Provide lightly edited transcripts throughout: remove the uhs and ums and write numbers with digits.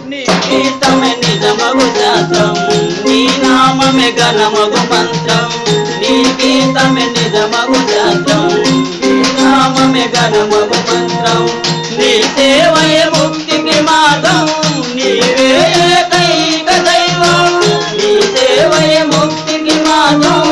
నీ గీతమే నిజమగు శాస్త్రం, నీ నామమే ఘనమగు మంత్రం. నీ గీతమే నిజమగు శాస్త్రం, నీ నామమే ఘనమగు మంత్రం. నీ సేవయే ముక్తికి మార్గం, నీవే ఏకైక దైవం. నీ సేవయే ముక్తికి మార్గం,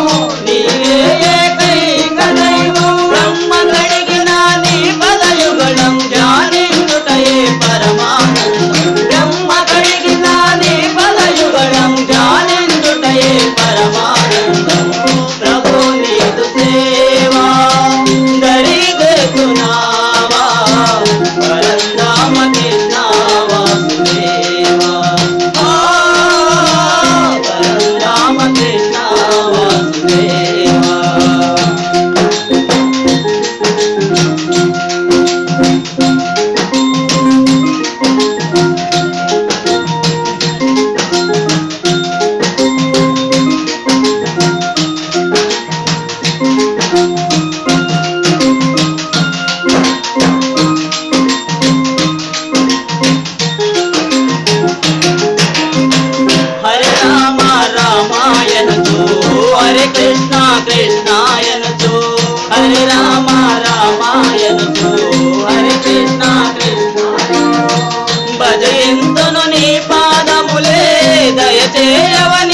నీవే ఏకైక దైవం. బ్రహ్మ కడిగిన నీ పదయుగళం ధ్యానించుటయే పరమానందం. బ్రహ్మ కడిగిన నీ పదయుగళం ధ్యానించుటయే పరమానందం. ప్రభు నీదు సేవా దరిగేతునావా, పరంధామ కృష్ణావా సుదేవా. పరంధామ కృష్ణావా సుదేవా. హరే రామ రామాయణతో, హరే కృష్ణ కృష్ణాయనతో. హరే రామ రామాయణతో, హరే కృష్ణ కృష్ణాయనతో. భజయింతును నీ పాదములే, దయచేయవని